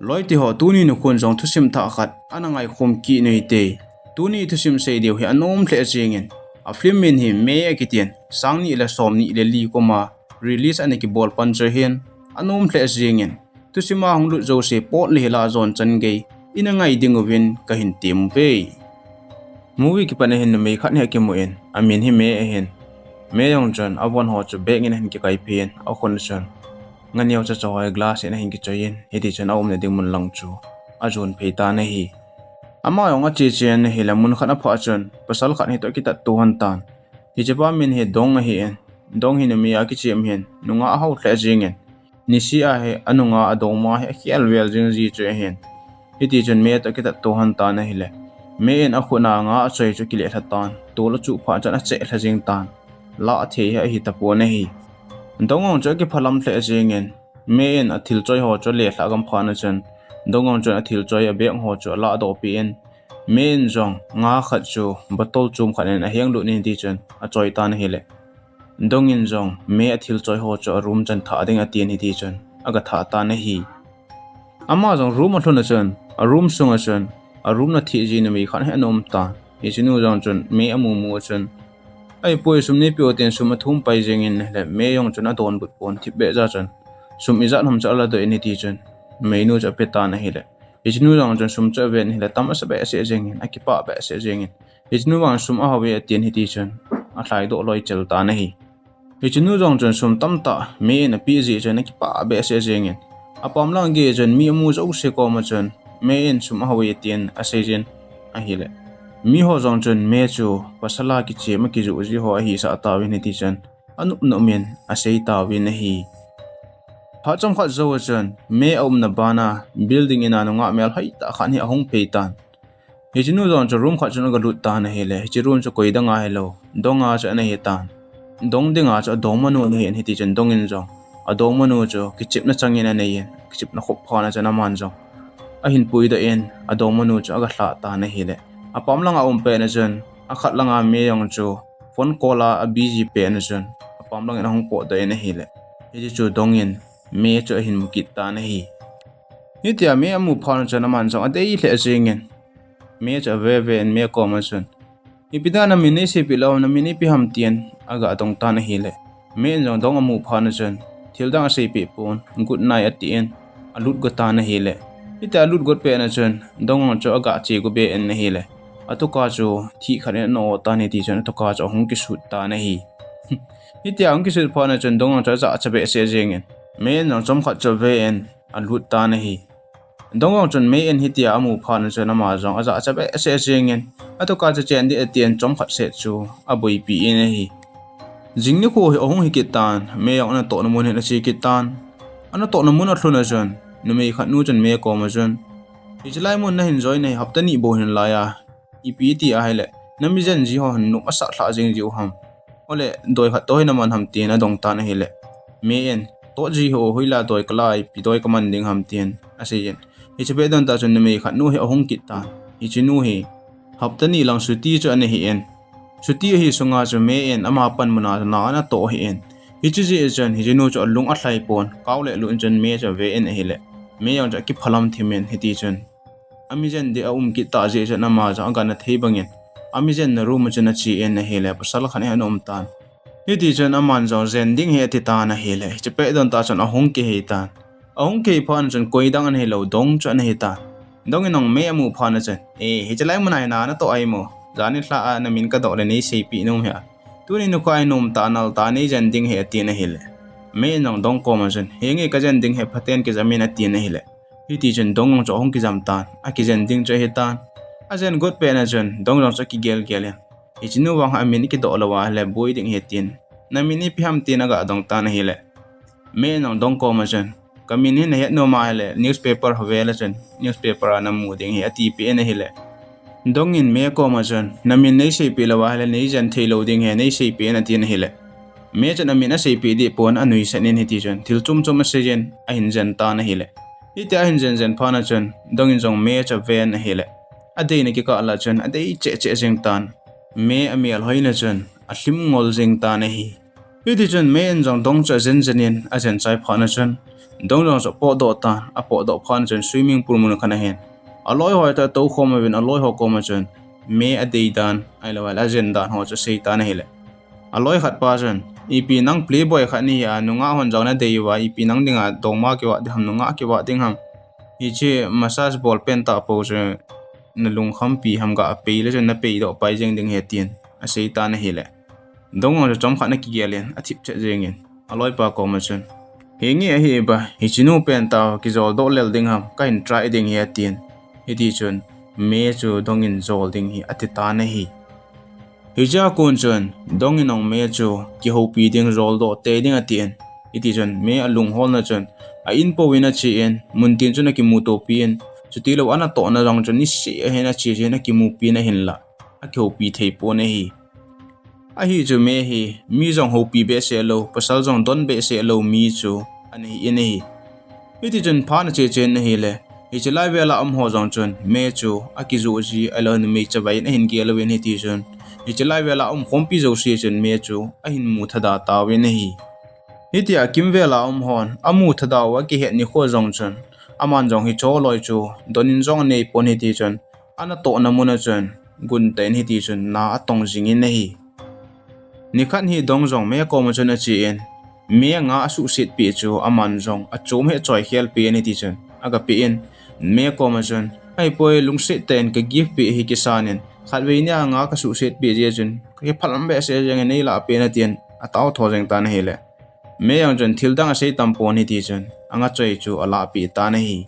loi ti ho tuni nu khun jong thusim tha khat anangai khom ki nei te tuni thusim sei deu hi anom hle jingin a film min hi me akitian sangni la somni le li koma release ani ki bol pancher hian anom hle jingin tusima honglu jo se pot le la zon chan gei inangai dingovin ka hin tim ve movie ki pane hin me khat he ki mu en amin hi me hen me yong chan awon ho chu bek in hin ki kai pen a khon chan ngani au cha chawai glass in hin ki chayin hiti chan awm ne ding mun lang chu ajun pheita na hi ama yong a chi chen hi la mun khat a pha chan pasal khat hi to ki ta tu han tan hi chepa min he dong hi en dong hi ne mi a ki chem hen nunga a hau hle jingen ni si a he anunga adong ma he khial wel jing ji che hen hiti chan me to ki ta tu han tan hi le me en a khuna nga a chei chu ki le thatan to lo chu pha chan a che thla jing tan la the hi ta po na hi dongong cho ki phalam hle jingen me en a thil choi ho cho le thla gam phana chan dongong cho a thil choi a bek ho cho la do pi en me en jong nga khat chu batol chum khanen a heng lu ni ti chan a choi tan hi le dongin jong me a thil choi ho cho room chan tha ding a tian hi ti chan aga tha ta na hi ama jong room a thuna chan a room sunga chan a room na thi ji na mi khan he nom ta hi chinu jong chan me amu mu chan ai poi sumni pio ten suma thum pai jengin le me yong chuna don but pon thi be ja chan sum iza nam cha la do ini ti chan meinu cha peta na hi le ichnu rang chan sum cha ven hi le tam sa be se jengin akipa be se jengin ichnu wang sum a hawe ten hi ti chan a thlai do loi chel ta na hi ichnu rang chan sum tam ta me na pi ji chan akipa be se jengin apam lang ge chan mi mu zo se ko ma chan me en sum a hawe ten a se jen a hi le mi ho jong chen me chu pasala ki che ma ki ju ji ho hi sa ta wi ni ti chen anu no men a sei ta wi na hi ha chom khat zo chen me om na bana building ina no nga mel hai ta khan hi ahong pe tan he jinu jong chu room khat chu ga lut ta na he le chi room chu koi da nga hello donga cha na he tan dong dinga cha dong manu ni hen hi ti chen dong in jong a dong manu chu ki chip na changin na yen ki chip na khop phana cha na man jong a hin pui da en a dong manu chu ga hla ta na he le apam langa pe na chen a khat langa me yong chu phone call a busy pe na chen apam lang na hong po da na hi le hi chu dongin me chu hin mukit ta na hi ni tia me amu phan chen man jong a dei hle jingen me cha ve en me ko ma chen ipidana mini se pi law na mini pi ham tien aga dong ta na hi le me jong dong amu phan chen thildang se pi pon good night at the end alut go ta na hi le ita alut got pe na chen dong cho aga che go be en na hi le atuka chu thi khane no ta ni ti chen atuka chu hong ki sut ta na hi ita ang ki sut pha na chen dong cha cha be se jingen me no chom khat cho ve en alut ta na hi dong chen me en hitia amu pha na chen ama jong aja cha be se jingen atuka cha chen di atien chom khat se chu aboi pi in hi jingni ko hi hong hi ki tan me yang na to na mun he na chi ki tan ana to na mun a thluna chen nu me khat nu chen me ko ma chen ijlai mun na hin join nei haptani bo hin la ya ipiti a hele nami jen ji ho nu asa thla jing ji ham ole doi khat toy na man ham tin a dong ta na hele me en to ji ho hoila doi klai pi doi kaman ding ham tin ase jen hi chebe don ta chun me khat nu he hong kit ta hi chinu hi haptani lang suti chu an hi en suti hi sunga chu me en ama pan muna na na to hi en hi chu ji jen hi jinu chu lung a thlai pon kaule lu jen me cha ve en hele me yang ja ki phalam thimen hi ti chen amizen de ki ta je na ma ja ga na thei bangin amizen na room chana chi en na hele pasal khan he nom tan hi ti chen aman jo zen ding he ti ta na hele che pe don ta chan ahong ke he tan ahong ke phan chan koi dang an he lo dong chan he ta dong inong me amu phan chan hi chalai munai na na to ai mo jani thla na min ka do le nei sei pi nom he tu ni nu kai nom ta nal ta nei zen ding he ti na hele me nong dong ko ma chan he nge ka zen ding he phaten ke zamin a ti na hele hi ti chen dong cho hong ki jam tan a ki zen ding che he tan a zen got pe na chen dong cho ki gel gel hi chinu wang a min ki do lawa le boi ding he tin na mini pi ham tin aga dong tan hi le me nong dong ko ma chen ka min he he no ma le newspaper have la chen newspaper na mu ding he ati pi na hi le dong in me ko ma chen na min nei sei pi lawa le nei jan thei lo ding he nei sei pi na tin hi le me chen na min a sei pi di pon anui sanin hi ti chen thil chum chum a se jen a hin jan ta na hi le ita hin jen phana chen dongin jong me cha ven hele adei ne ki ka la chen adei che jeng tan me amial hoina chen a hlim ngol jeng ta na hi iti chen me en jong dong cha jen jenin a chen chai phana chen dong jong so po do ta a po do phan chen swimming pool mun khana hen aloi hoi ta to khom win aloi hokom chen me a dei dan ai lawal agenda ho cho sei ta na hele aloi khat pa chen ipi nang playboy khat ni ya nunga hon jong na dei wa ipi nang dinga dongma ki wa ham nunga ki wa ding ham ichi massage ball pen ta po je na lung kham pi ham ga pe le chen na pe do pai jeng ding he tien a sei ta na hele dong ho chom khat na ki gelen a thip che jengin aloi pa ko ma chen hingi a hi ba hichinu pen ta ki zol do lel ding ham ka in try ding he tien hiti chun me chu dong in zol ding hi ati ta na hi hija kun chun dong in ong me chu ki ho pi ding rol do te ding atien hiti chun me alung hol na chun a in po wina chi en mun tin chun ki mu to pin chuti lo ana to na rang chun ni se he na chi je na ki mu pi na hin la a ki ho pi thei po na hi a hi chu me hi mi jong ho pi be se lo pasal jong don be se lo mi chu ani in hi hiti chun pha na che chen na hi le hi chalai vela ho jong chun me chu akijoh ji alon me chabai na hin ge lo wen hiti chun hi chalai vela khompi jo si chun me chu a hin mu thada ta we na hi hiti a kim vela hon amu thada wa ki he ni kho jong chun aman jong hi cho loi chu donin jong nei pon hiti chun ana to na mun chun gun ten hiti chun na atong jing in na hi ni khan hi dong jong me ko ma chun a chi en me nga su sit pi chu aman jong a chum he choi khel pi ni ti chun aga pi in me ko ma chun ai poi lung se ten ka give pi hi ki sanin khat ve nya nga ka su sit pi je chun ki phalam be se jeng nei la pe na tien a taw tho jeng ta na hele me yang chun thil dang a sei tam pon hi ti chun anga choi chu ala pi ta na hi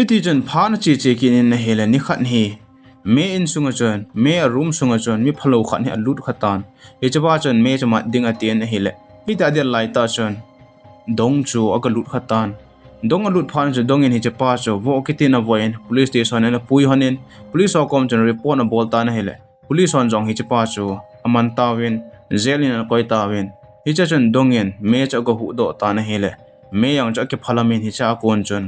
ti chun pha na chi chi kin in na hele ni khat hi me in sunga chun me a room sunga chun mi phalo khat ni a lut khatan e chaba chun me chama ding a tien na hele hi ta de lai ta chun dong chu aga lut khatan dong a lut phan chu dong in hi chapa chu vo kitin a voin police station na pui honin police hokom chun report na bol ta na hele police on jong hi chapa chu aman ta win zelin a koi ta win hi cha chun dong in me cha go hu do ta na hele me yang cha ke phalamin hi cha kon chun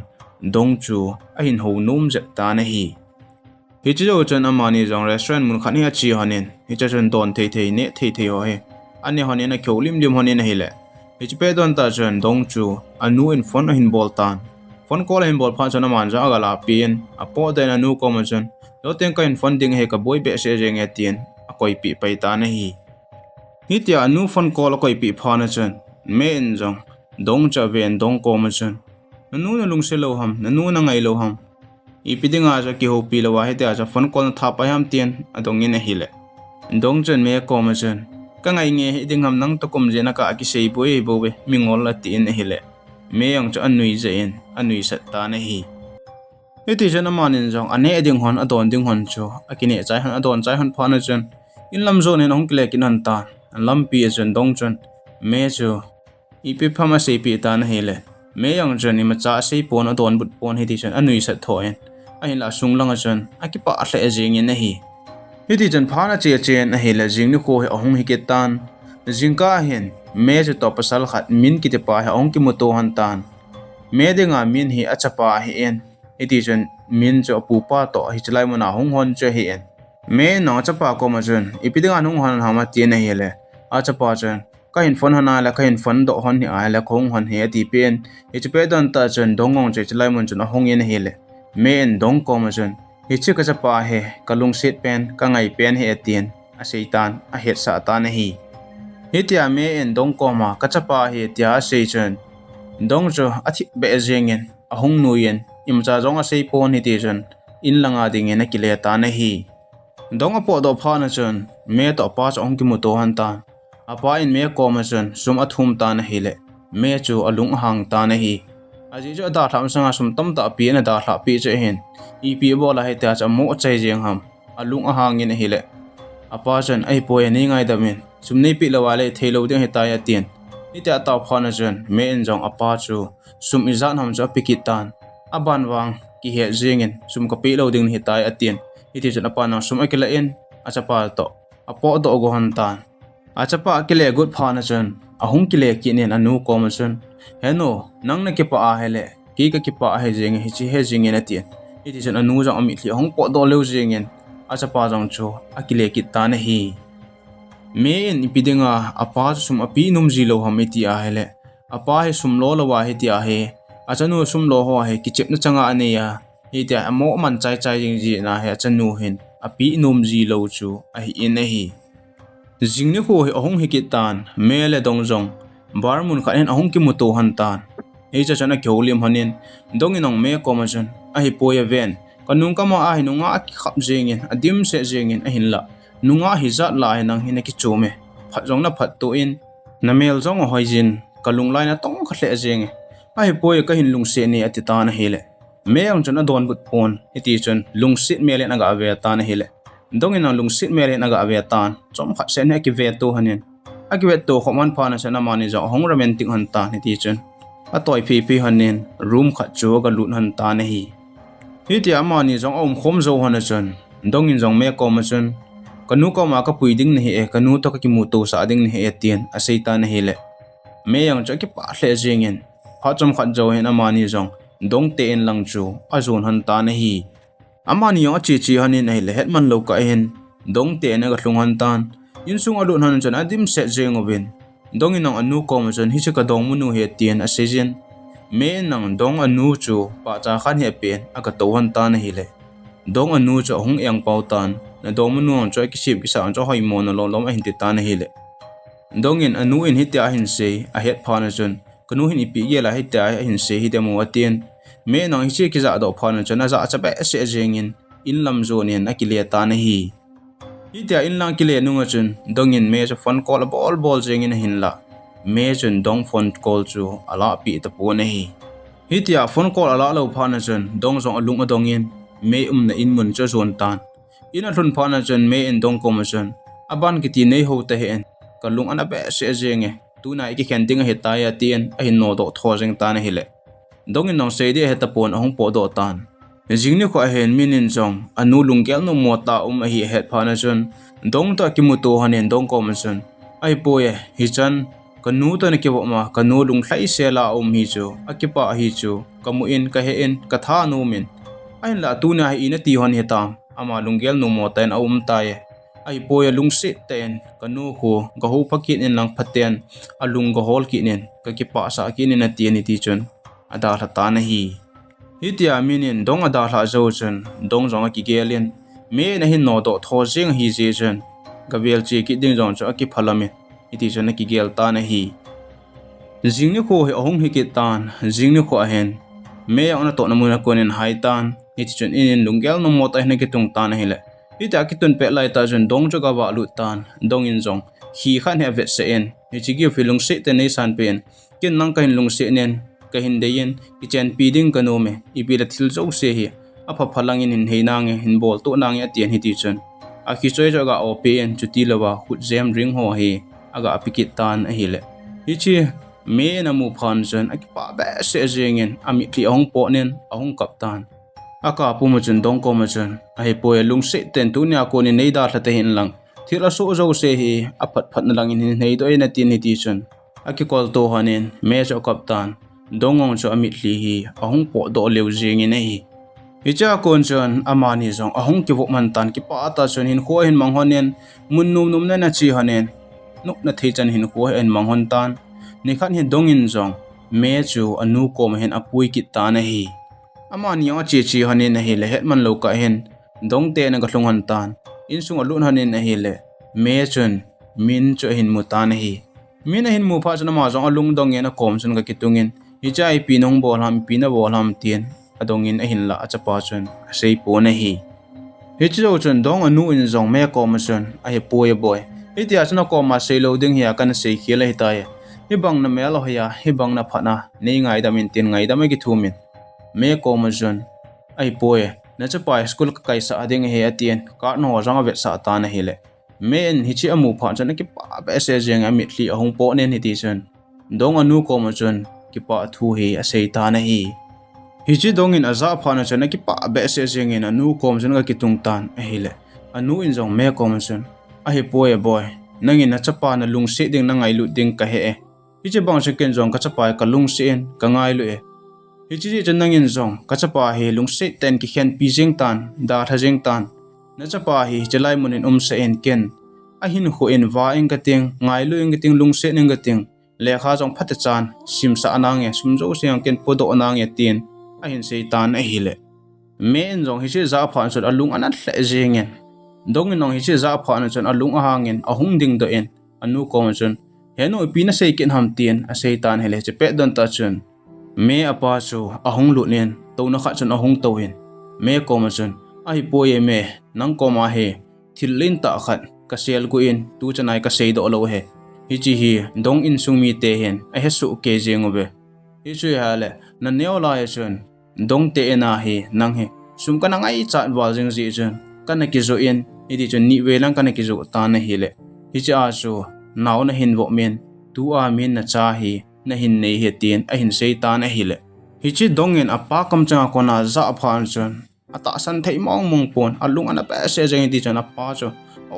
dong chu a hin ho num je ta na hi hi chu chun amani jong restaurant mun khan hi chi honin hi cha chun don thei thei ne thei thei ho he ani honin a kholim lim honin hele hi pe don ta chun dong chu anu in phone hin bol tan phone call hin bol pha chun aman ja agala pin a po den anu ko ma chun lo ten ka in funding he ka boy be se jeng atien a koi pi pai ta na hi hi tia anu phone call koi pi pha na chun me in jong dong cha ven dong ko ma chun nanu na lung se lo ham nanu na ngai lo ham ipidinga ja ki ho pi lo wa he tia ja phone call na tha pa ham tien adong in hi le dong chun me ko ma chun ka ngai nge hi ding ham nang to kum je na ka ki sei boi bo be mingol la ti in hi le me yang cha anui je in anui sat ta na hi eti jana manin jong ane ding hon adon ding hon chu akine chai han adon chai han phana chun in lam zone in hong kle kin han ta lam pi chun dong chun me chu ipi phama sei pi ta na hi le me yang chun ima cha sei pon adon but pon hi ti chun anui sat thoin a hin la sung lang chun akipa atle jing in na hi hiti jan phana che chen a hela jing ni ko he ahong hi ke tan jingka hen me je to pasal khat min ki te pa he ong ki moto han tan me de nga min hi achapa hi en hiti jan min jo pu pa to hi chlai mona hong hon che hi en me no chapa ko ma jan ipidinga nung hon ha ma ti na hele achapa jan ka hin phone hana la ka hin phone do hon ni a la khong hon he ti pen hi che don ta jan dongong che chlai mon jan hong yen hele me en dong ko ma jan hi chi ka chapa he kalung sit pen ka ngai pen he atien a seitan a het sa ta na hi hitia me en dong ko ma ka chapa he tia sei chen dong jo athi be jengen a hung nuyen imcha jong a sei pon hi ti chen in langa ding en ki le ta na hi dong a po do pha na chen me to pa ong ki mu to han ta apa in me ko ma chen sum athum ta na hi le me chu alung hang ta na hi aji jo da tham sanga sum tam ta pi na da hla pi che hen ipi bola he ta cha mo chai jeng ham alung a hang in hi le apa chen ai poi ni ngai da min sum nei pi lawale thelo ding he ta ya tien ni ta ta phana chen me en jong apa chu sum izan ham cha pikitan aban wang ki he jengin sum ka pi lo ding he ta ya tien iti chen apa na sum akila en achapa to apo do go han tan achapa akile good phana chen ahung kile ki nen anu ko ma chen heno nang na ki pa a hele ki ka ki pa he jeng hi chi he jeng en atien iti chen anu jang ami thli hong po do leu jeng en achapa jang chu akile ki ta na hi me en ipidinga apa sum api num ji lo ham iti a hele apa he sum lo lawa he ti a he achanu sum lo ho he ki chep na changa ania hi tia amo man chai chai jing ji na he achanu hin api num ji lo chu a hi in a hi jingni ho he ahong hi ki tan mele dong jong barmun kha hen ahong ki muto han tan ei cha chana kyolim hanin donginong me komajan a hi poya ven kanung kama a hinunga ki khap jengin adim se jengin a hinla nunga hi zat la nang hin ki chume phat jong na phat to in namel jong hoijin kalung lai na tong khle jeng a hi poya ka hin lung se ni atita na hele me ang chana don but pon iti chon lung sit mele na ga ve ta na hele dongin ang lung sit mele na ga ve tan chom khat se ne ki ve to hanin a ki ve to khoman pha na chana mani jo hong romantic han ta ni ti chon a toy phi hanin room khat chu ga lut han ta na hi hi ti amani jong om khom zo hana chon dongin jong me ko ma chon kanu ko ma ka puiding ni e kanu to ka ki mu to sa ding ni e tien a seita na hele me yang cha ki pa hle jengin pha chom khat zo hen amani jong dong te en lang chu a zon han ta na hi amani yo chi chi hanin ai le het man lo ka hen dong te na ga hlung han tan in sung alun han chon adim se jeng ovin dongin nang anu ko ma chon hi cha ka dong mu nu he tien a sejen me nang dong anu chu pa cha khan he pen aka to han ta na hi le dong anu chu hong yang pau tan na dong mu nu ang choi ki sip ki sa cho hoi mo na lo lom a hin ti ta na hi le dongin anu in hi ta hin se a het pha na chon kanu hin ipi ye la hi ta hin se hi demo atien me nang hi che ki za do pha na chon a za cha ba se jengin in lam zo nen a ki le ta na hi hi ta in lang ki le nu nga chon dongin me cha phone call bol jengin hin la me chun dong phone call chu ala pi ta po na hi hi tia phone call ala lo pha na chun dong zong alung adongin me na in mun cha zon tan in a thun pha na chun me in dong ko ma chun aban ki ti nei ho ta hen kalung ana be se jenge tu na ki khen ding he ta ya tien a hin no do tho jeng ta na hi le dong in nong se de he ta pon ahong po do tan jingni ko hen minin jong anu lungkel no mo ta a hi het pha na chun dong ta ki mu to hanen dong ko ma chun ai po ye hi chan kanu to ne ke ma kanu lung thlai se la hi chu akipa hi chu kamu in ka he in ka tha nu min ain la tu na hi ina ti hon he tam ama lungel nu mo ten ta ye ai poya lung se ten kanu ho ga ho phakin in lang phaten alung ga hol ki nen ka ki pa sa ki nen ti ni ti chun ada la ta na hi hitia minin dong ada la zo chun dong jong ki gelin me na hin no do tho jing hi je chun gavel chi ki ding jong cha ki phalame iti chun ki gel ta na hi jingni kho he ahong hi ki tan jingni kho hen me ona to na mu na konen hai tan iti chun in lungel no mo ta hen ki tung ta na hi le ita ki tun pe lai ta chun dong jo ga wa lu tan dong in jong hi khan he vet se en hi chi gi filung se te nei san pen kin nang kain lung se nen ka hin de yen ki chen pi ding ka no me ipi la thil zo se hi a pha phalang in hei nang hin bol to nang ya tian hi ti chun a ki choi jo ga open chuti lawa khut jam ring ho hi aga apikit tan a hi le hi chi me na mu phan chun a ki pa ba se jengin ami kli ahong po nen ahong kap tan aka pu mu chun dong ko mu chun ai poe lung se ten tu nya ko ni nei da thla te hin lang thira so zo se hi a phat na lang in nei do ina tin ni ti chun aki kol to hanin me cho kaptan dongong cho ami thli hi ahong po do leu jing in hi hicha kon chun amani jong ahong ki wok man tan ki pa ta chun hin kho hin mang honen mun num na chi hanen nuk na thei chan hin kho en mang hon tan ni khan hi dongin jong me chu anu ko ma hen apui ki ta na hi amani yo chi hanin na hi le het man lo ka hen dong te na ga hlung han tan in sung alun hanin na hi le me chun min cho hin mu ta na hi min hin mu pha chana ma jong alung dong ena kom chun ga kitungin hi chai pi nong bol ham pi na bol ham tien adongin a hin la achapa chun sei po na hi hi chu chun dong anu in jong me ko ma chun a hi po ye boy hi tia chana ko ma sei lo ding hi kan sei khela hi ta ye hi bang na mel ho ya hi bang na phana nei ngai da min tin ngai da me ki thumin me ko ma chun ai po ye na cha pa school ka kai sa ading he atien ka no ranga ve sa ta na hi le men hi chi amu pha chana ki pa ba se jeng ami thli ahong po nen hi ti chun dong anu ko ma chun ki pa thu hi a sei ta na hi hi chi dong in aza pha na chana ki pa ba se jeng in anu ko ma chun ga ki tung tan a hi le anu in jong me ko ma chun a hi po ye boy nangin na chapa na lung se ding na ngai lu ding ka he hi chi bang se ken jong ka chapa ka lung se en ka ngai lu e hi chi chen nangin jong ka chapa he lung se ten ki khen pi jeng tan da tha jeng tan na chapa hi chelai munin se en ken a hin ho en wa eng ka ting ngai lu eng ka ting lung se eng ka ting le kha jong phat chan sim sa anang e sum zo siang ken podo anang e tin a hin seitan a hi le me en jong hi che za phan chon alung anat hle jengen dong in nong hi che za phan chon alung a hangin a hung ding do en anu ko chon heno ipina sei ken ham tien a seitan hele che pe don ta chon me apa chu a hung lu nen to na kha chon a hung to hin me ko chon a hi poye me nang ko ma he thilin ta khat ka sel gu in tu chanai ka sei do lo he hi chi hi dong in sung mi te hen a he su ke jeng obe hi chu ha le na neo la ye chon dong te na hi nang he sum ka ngai cha wal jing ji chon kana ki zo in idi chon ni we lang kana ki zo ta na hi le hi cha chu naw na hin wo men tu a min na cha hi na hin nei he tin a hin sei ta na hi le hi chi dong in apa kam cha ko na za phan chon ata san thei mong mong pon alung ana pa se jeng di chon apa chu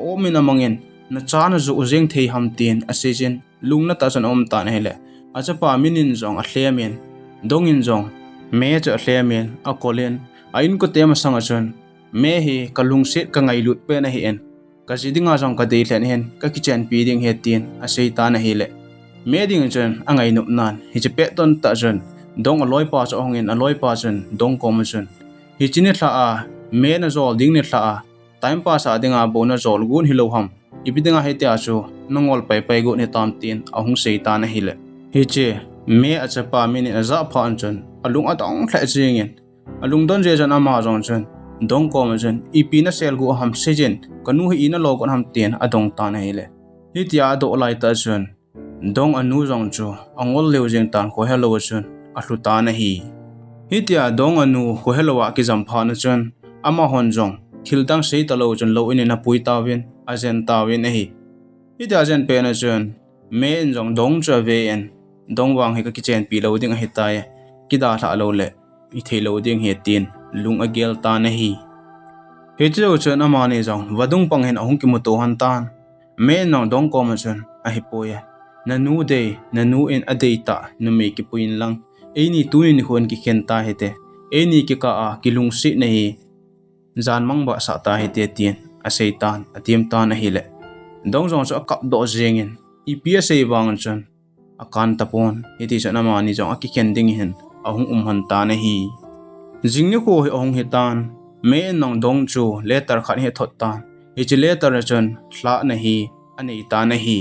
o min amangin na cha na zo jeng thei ham tin a se jen lung na ta chon om ta na hi le a cha pa minin jong a hlemen dong in jong me cha hlemen a kolen a in ko tema sanga chon me hi kalung set ka ngai lut pe na hi en ka jidinga jong ka dei hlen hen ka kitchen pi ding he tin a sei ta na hi le me ding chon angai nup nan hi che pe ton ta chon dong aloi pa cho hongin aloi pa chon dong kom chon hi chine thla a me na zol ding ne thla a time pass a dinga bo na zol gun hi lo ham ibidinga he tia chu nongol pai pai go ne tam tin a hung sei ta na hi le hi che me a cha pa mi ne za pha an chon alung atong thla chingin alung don je jan ama jong chon dong kom chon ipi na sel gu ham sejen kanu hi ina lo kon ham tin adong ta na hi le hi tia do lai ta chon dong anu jong chu angol leu jeng tan ko hello chun a hlu ta na hi hitia dong anu ko hello wa ki jam pha na chun ama hon jong thildang sei ta lo chun lo in na pui ta win a jen ta win a hi hitia jen pe na chun me en jong dong cha ve en dong wang he ka ki chen pi lo ding a hi ta ye ki da tha lo le i thei lo ding he tin lung a gel ta na hi he chu chun ama ne jong wadung pang hen ahung ki mu to han tan me nong dong ko ma chun a hi po ye nanu de nanu en adeita nu me ki puin lang eini tunin hon ki khenta hete eni ki ka a kilung si nei zan mang ba sa ta hete tien a seitan atim ta na hile dong jong so kap do jengin ipia sei wang chan akan tapon heti chana ma ni jong aki kending hen ahung han ta na hi jingni ko he ahung hetan me nong dong chu letter khan he thot tan hi chi letter chan hla na hi anei ta na hi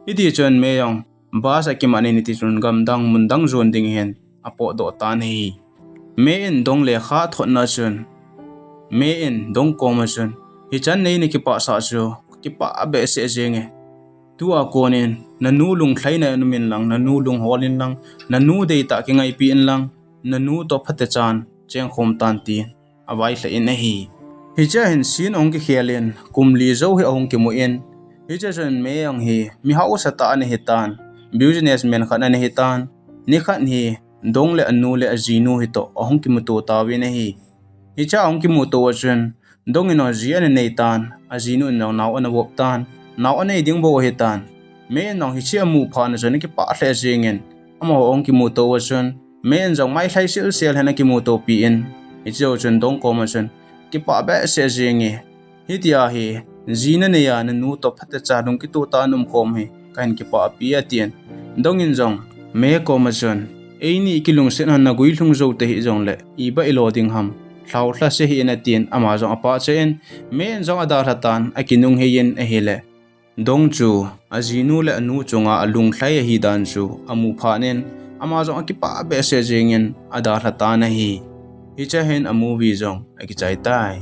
idi chon me yong ba sa ki mani ni ti chun gam dang mun dang zon ding hen apo do ta nei me en dong le kha thot na chun me en dong ko ma chun hi chan nei ni ki pa sa chu ki pa be se jenge tu a konin na nu lung thlai na nu min lang na nu lung holin lang na nu dei ta ki ngai pi in lang na nu to phate chan cheng khom tan ti awai hla in a hi hi cha hin sin ong ki khelen kumli zo hi ong ki mu en hi cha chen me ang hi Mihaosa ta ne hitan businessman khan ne hitan ni khan hi dong le anu le ajinu hi to ahong ki mutu ta wi ne hi hi cha ong ki mutu chen dong ino jian ne tan ajinu no naw ana wop tan naw ane ding bo hitan me nong hi chi amu pha na chen ki pa hle jingen amo ong ki mutu chen me jong mai thlai sil sel hena ki mutu pi in hi cho chen dong ko ma chen ki pa ba se jinge hi tia hi zina ne ya na nu to phata cha dong ki tu ta num khom he kan ki pa pi atien dong in jong me ko ma chon eini kilung sen han na gui lung zo te hi jong le i ba ilo ding ham thlau thla se hi na tin ama jong apa chen me en jong ada thatan akinung he yen a hele dong chu ajinu le anu chunga alung thlai hi dan chu amu pha nen ama jong ki pa be se jingen ada thatan hi hi cha hen amu wi jong aki chai tai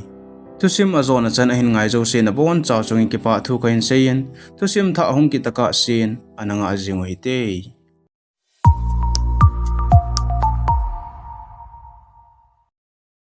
tu sim azona chan a hin ngai zo se na bon chaw chung ki pa thu ka hin sein tu sim tha hong ki taka sin ananga jing hoi te